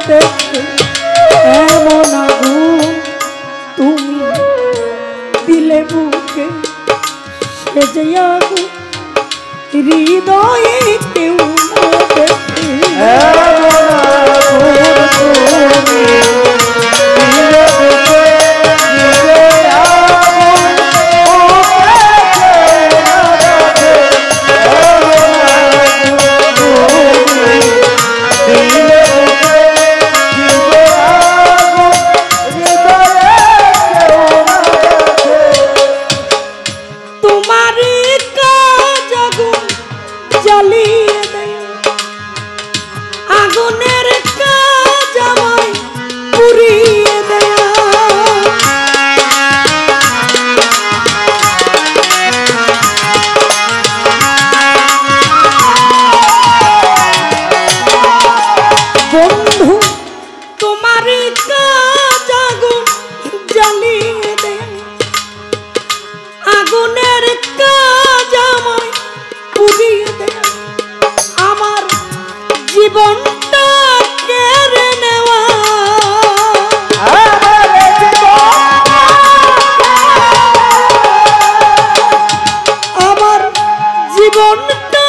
দেখে এমন আগুন তুমি দিলে বুকে সেজে আগুন হৃদয়ে কেউ না দেখে এমন আগুন তুমি দিলে বুকে সেজে আগুন জীবনটা কেড়ে নেওয়া আমার জীবনটা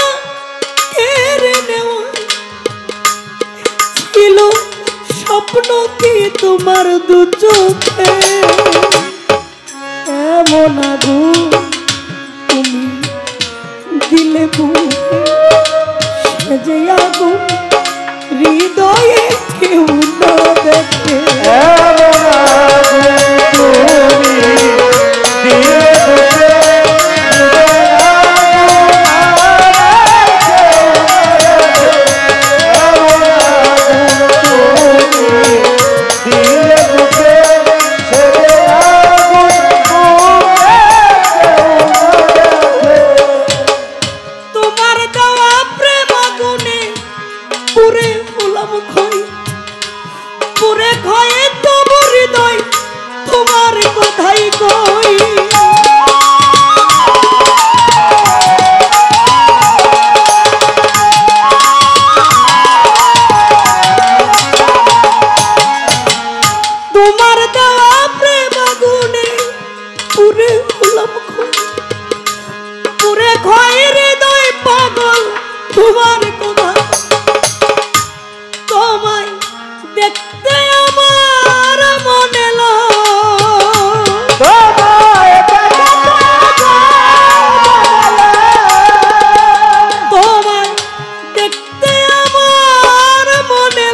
কেড়ে নেওয়া ছিল স্বপ্ন কি তোমার দু চোখে এমন আগুন তুমি দিলে বুকে সেজে আগুন হৃদয়ে কেউ না দেখে এমন আগুন তুমি দিলে বুকে পুরে খয়ে তোমার হৃদয় তোমার কথাই কই তোমার দেওয়া প্রেম আগুনে পুরে হলাম পুরে খয়ে হৃদয় পাগল তোমার কথা তোমায় দেখতে আমার মনে তোমায় দেখতে আমার মনে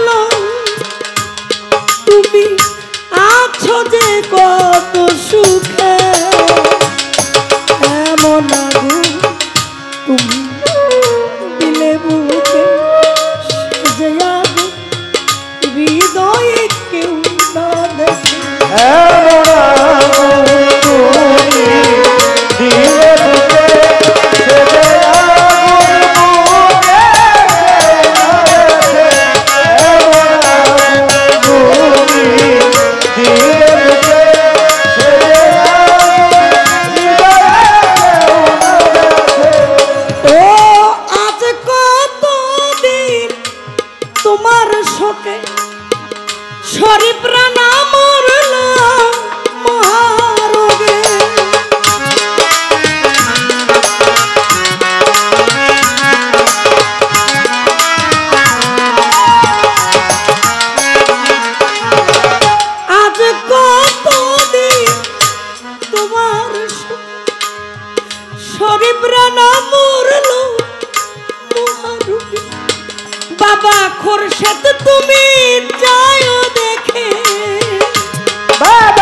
তুমি আছো যে কত সুখে এমন আগুন তুমি দিলে বুকে সেজে আগুন হৃদয়ে কেউ না দেখে এমন আগুন তুমি দিলে বুকে সেজে আগুন বুকে এমন আগুন তুমি দিলে বুকে সেজে আগুন হৃদয়ে ও আজ কতদিন তোমার শোকে শরী প্রাণ মরল মহারোগে আজ কতদিন তোমার শরী প্রাণ মরল মহারোগে বাবা খোরশেদ তুমি যাও দেখে বাবা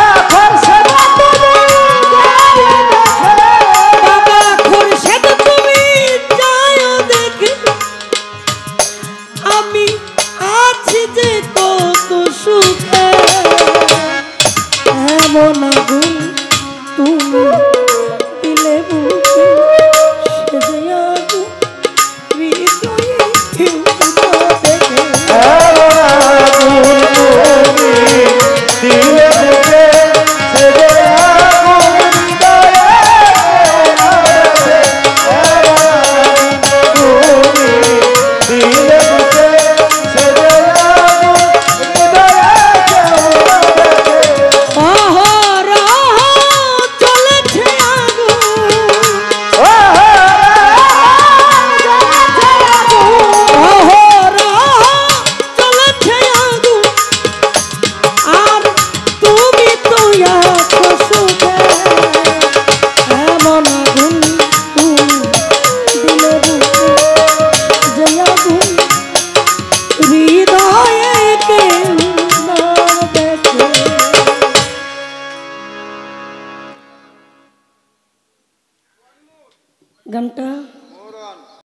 গানটা